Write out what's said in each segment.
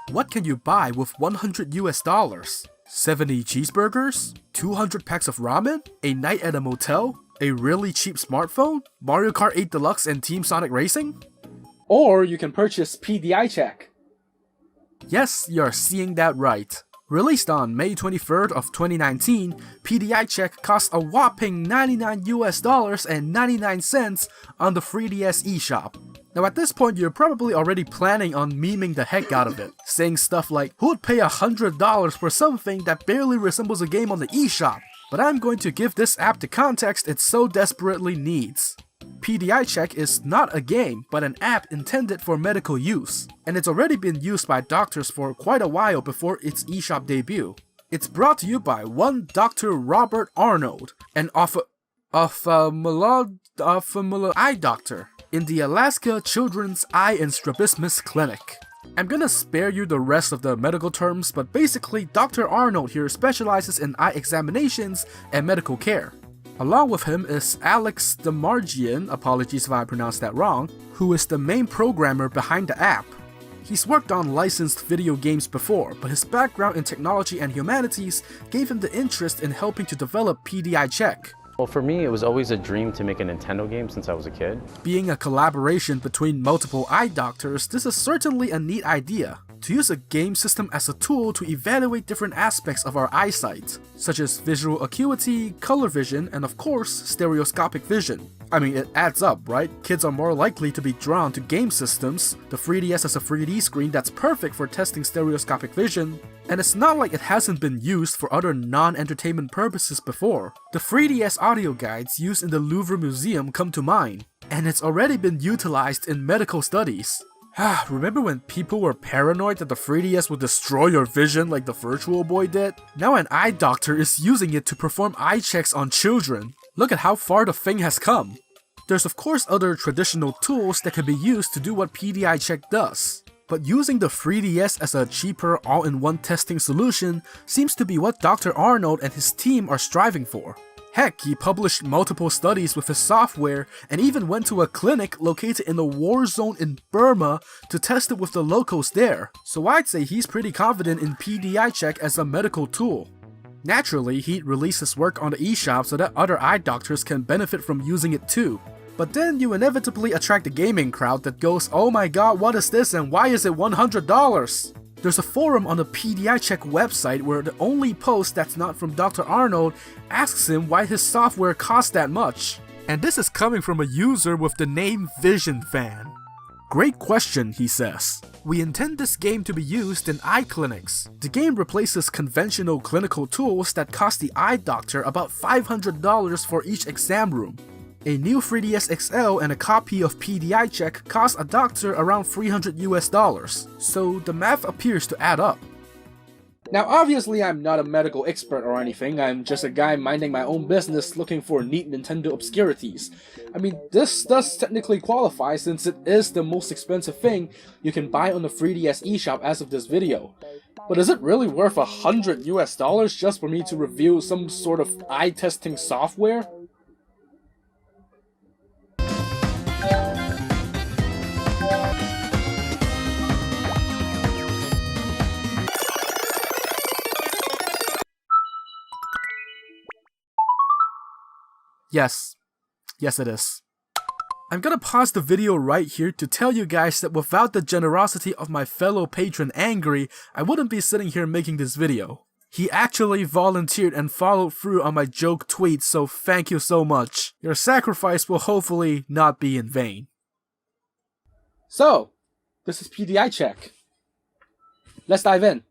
What can you buy with $100 US? 70 cheeseburgers? 200 packs of ramen? A night at a motel? A really cheap smartphone? Mario Kart 8 Deluxe and Team Sonic Racing? Or you can purchase PDI check. Yes, you're seeing that right. Released on May 23rd of 2019, PDI check costs a whopping $99 and 99 cents on the 3DS eShop. Now at this point, you're probably already planning on memeing the heck out of it, saying stuff like, who would pay $100 for something that barely resembles a game on the eShop? But I'm going to give this app the context it so desperately needs. PDI Check is not a game, but an app intended for medical use, and it's already been used by doctors for quite a while before its eShop debut. It's brought to you by one Dr. Robert Arnold, an ophthalmologist eye doctor in the Alaska Children's Eye and Strabismus Clinic. I'm gonna spare you the rest of the medical terms, but basically Dr. Arnold here specializes in eye examinations and medical care. Along with him is Alex Damarjian, apologies if I pronounced that wrong, who is the main programmer behind the app. He's worked on licensed video games before, but his background in technology and humanities gave him the interest in helping to develop PDI Check. Well, for me, it was always a dream to make a Nintendo game since I was a kid. Being a collaboration between multiple eye doctors, this is certainly a neat idea. To use a game system as a tool to evaluate different aspects of our eyesight, such as visual acuity, color vision, and of course, stereoscopic vision. I mean, it adds up, right? Kids are more likely to be drawn to game systems. The 3DS has a 3D screen that's perfect for testing stereoscopic vision, and it's not like it hasn't been used for other non-entertainment purposes before. The 3DS audio guides used in the Louvre Museum come to mind, and it's already been utilized in medical studies. Remember when people were paranoid that the 3DS would destroy your vision like the Virtual Boy did? Now an eye doctor is using it to perform eye checks on children. Look at how far the thing has come. There's of course other traditional tools that can be used to do what PDI Check does. But using the 3DS as a cheaper all-in-one testing solution seems to be what Dr. Arnold and his team are striving for. Heck, he published multiple studies with his software and even went to a clinic located in a war zone in Burma to test it with the locals there. So I'd say he's pretty confident in PDI Check as a medical tool. Naturally, he'd release his work on the eShop so that other eye doctors can benefit from using it too. But then you inevitably attract a gaming crowd that goes, oh my god, what is this and why is it $100? There's a forum on the PDI Check website where the only post that's not from Dr. Arnold asks him why his software costs that much. And this is coming from a user with the name Vision Fan. Great question, he says. We intend this game to be used in eye clinics. The game replaces conventional clinical tools that cost the eye doctor about $500 for each exam room. A new 3DS XL and a copy of PDI Check cost a doctor around $300 US, so the math appears to add up. Now obviously I'm not a medical expert or anything, I'm just a guy minding my own business looking for neat Nintendo obscurities. I mean, this does technically qualify since it is the most expensive thing you can buy on the 3DS eShop as of this video. But is it really worth $100 US just for me to review some sort of eye testing software? Yes it is. I'm gonna pause the video right here to tell you guys that without the generosity of my fellow patron Angry, I wouldn't be sitting here making this video. He actually volunteered and followed through on my joke tweet, so thank you so much. Your sacrifice will hopefully not be in vain. So, this is PDI Check. Let's dive in.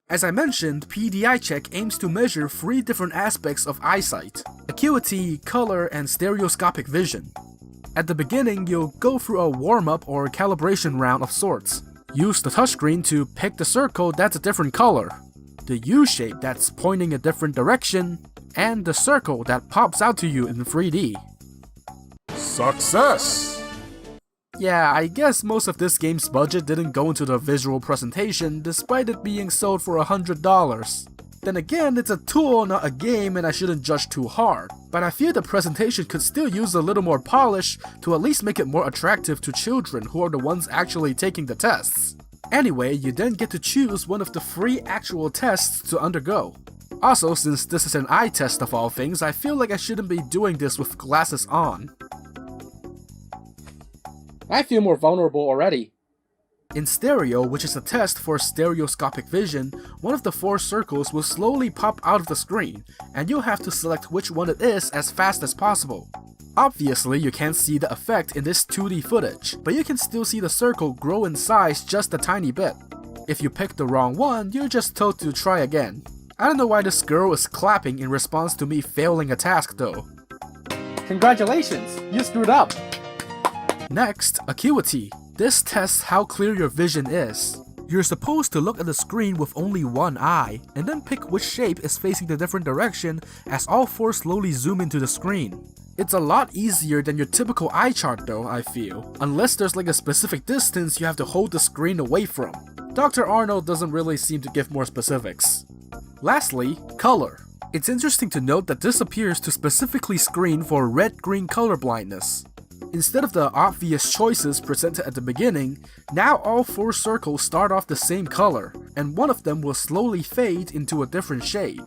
As I mentioned, PDI Check aims to measure 3 different aspects of eyesight: acuity, color, and stereoscopic vision. At the beginning, you'll go through a warm-up or calibration round of sorts. Use the touchscreen to pick the circle that's a different color, the U shape that's pointing a different direction, and the circle that pops out to you in 3D. Success! Yeah, I guess most of this game's budget didn't go into the visual presentation despite it being sold for $100. Then again, it's a tool, not a game, and I shouldn't judge too hard. But I feel the presentation could still use a little more polish to at least make it more attractive to children who are the ones actually taking the tests. Anyway, you then get to choose one of the free actual tests to undergo. Also, since this is an eye test of all things, I feel like I shouldn't be doing this with glasses on. I feel more vulnerable already. In stereo, which is a test for stereoscopic vision, one of the 4 circles will slowly pop out of the screen, and you'll have to select which one it is as fast as possible. Obviously, you can't see the effect in this 2D footage, but you can still see the circle grow in size just a tiny bit. If you pick the wrong one, you're just told to try again. I don't know why this girl is clapping in response to me failing a task though. Congratulations, you screwed up! Next, acuity. This tests how clear your vision is. You're supposed to look at the screen with only one eye, and then pick which shape is facing the different direction as all 4 slowly zoom into the screen. It's a lot easier than your typical eye chart though, I feel, unless there's like a specific distance you have to hold the screen away from. Dr. Arnold doesn't really seem to give more specifics. Lastly, color. It's interesting to note that this appears to specifically screen for red-green color blindness. Instead of the obvious choices presented at the beginning, now all 4 circles start off the same color, and one of them will slowly fade into a different shade.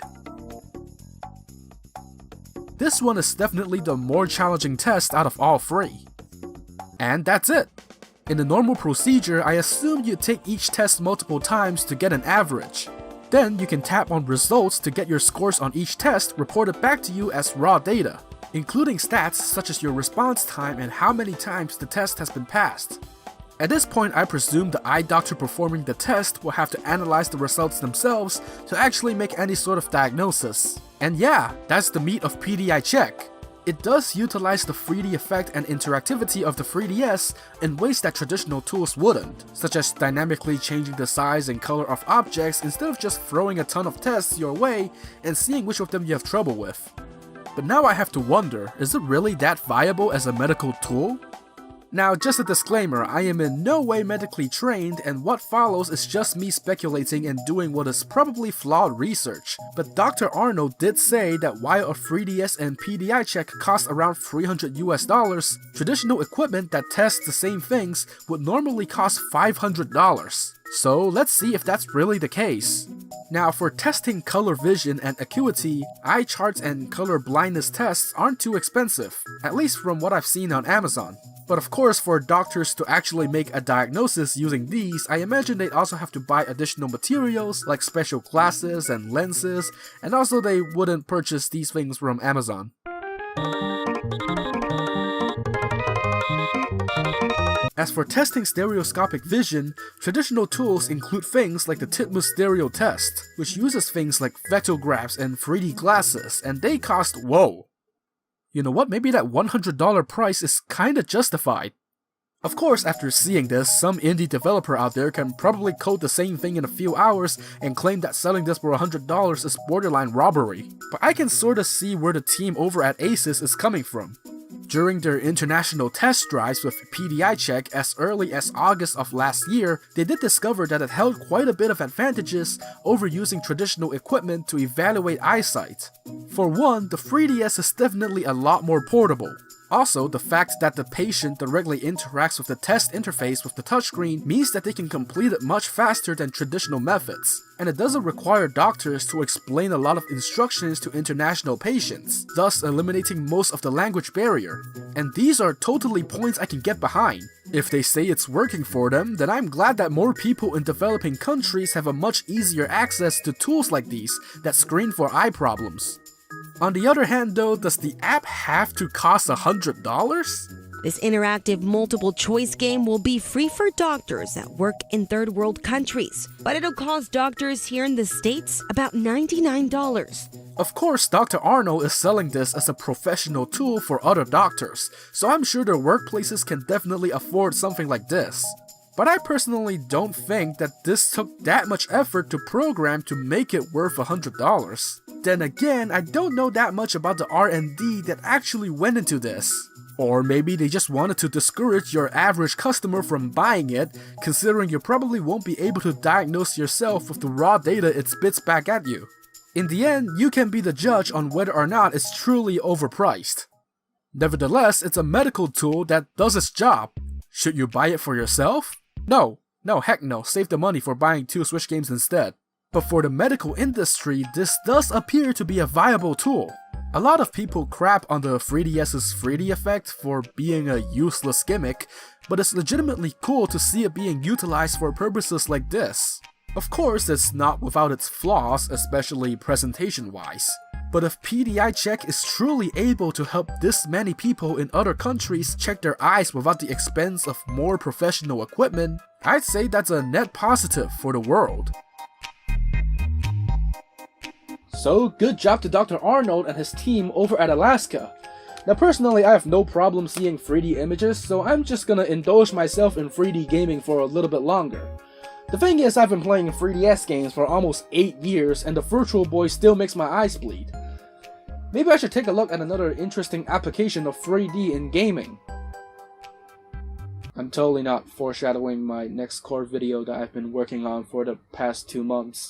This one is definitely the more challenging test out of all 3. And that's it! In the normal procedure, I assume you take each test multiple times to get an average. Then you can tap on results to get your scores on each test reported back to you as raw data, including stats such as your response time and how many times the test has been passed. At this point, I presume the eye doctor performing the test will have to analyze the results themselves to actually make any sort of diagnosis. And yeah, that's the meat of PDI check. It does utilize the 3D effect and interactivity of the 3DS in ways that traditional tools wouldn't, such as dynamically changing the size and color of objects instead of just throwing a ton of tests your way and seeing which of them you have trouble with. But now I have to wonder, is it really that viable as a medical tool? Now, just a disclaimer, I am in no way medically trained, and what follows is just me speculating and doing what is probably flawed research. But Dr. Arnold did say that while a 3DS and PDI check cost around $300 US, traditional equipment that tests the same things would normally cost $500. So let's see if that's really the case. Now, for testing color vision and acuity, eye charts and color blindness tests aren't too expensive, at least from what I've seen on Amazon. But of course, for doctors to actually make a diagnosis using these, I imagine they'd also have to buy additional materials like special glasses and lenses, and also they wouldn't purchase these things from Amazon. As for testing stereoscopic vision, traditional tools include things like the Titmus stereo test, which uses things like vectographs and 3D glasses, and they cost whoa. You know what, maybe that $100 price is kinda justified. Of course, after seeing this, some indie developer out there can probably code the same thing in a few hours and claim that selling this for $100 is borderline robbery. But I can sorta see where the team over at Asus is coming from. During their international test drives with PDI check as early as August of last year, they did discover that it held quite a bit of advantages over using traditional equipment to evaluate eyesight. For one, the 3DS is definitely a lot more portable. Also, the fact that the patient directly interacts with the test interface with the touchscreen means that they can complete it much faster than traditional methods, and it doesn't require doctors to explain a lot of instructions to international patients, thus eliminating most of the language barrier. And these are totally points I can get behind. If they say it's working for them, then I'm glad that more people in developing countries have a much easier access to tools like these that screen for eye problems. On the other hand though, does the app have to cost $100? This interactive multiple choice game will be free for doctors that work in third world countries, but it'll cost doctors here in the States about $99. Of course, Dr. Arnold is selling this as a professional tool for other doctors, so I'm sure their workplaces can definitely afford something like this. But I personally don't think that this took that much effort to program to make it worth $100. Then again, I don't know that much about the R&D that actually went into this. Or maybe they just wanted to discourage your average customer from buying it, considering you probably won't be able to diagnose yourself with the raw data it spits back at you. In the end, you can be the judge on whether or not it's truly overpriced. Nevertheless, it's a medical tool that does its job. Should you buy it for yourself? No, heck no, save the money for buying 2 Switch games instead. But for the medical industry, this does appear to be a viable tool. A lot of people crap on the 3DS's 3D effect for being a useless gimmick, but it's legitimately cool to see it being utilized for purposes like this. Of course, it's not without its flaws, especially presentation-wise. But if PDI Check is truly able to help this many people in other countries check their eyes without the expense of more professional equipment, I'd say that's a net positive for the world. So, good job to Dr. Arnold and his team over at Alaska. Now personally, I have no problem seeing 3D images, so I'm just gonna indulge myself in 3D gaming for a little bit longer. The thing is, I've been playing 3DS games for almost 8 years and the Virtual Boy still makes my eyes bleed. Maybe I should take a look at another interesting application of 3D in gaming. I'm totally not foreshadowing my next core video that I've been working on for the past 2 months.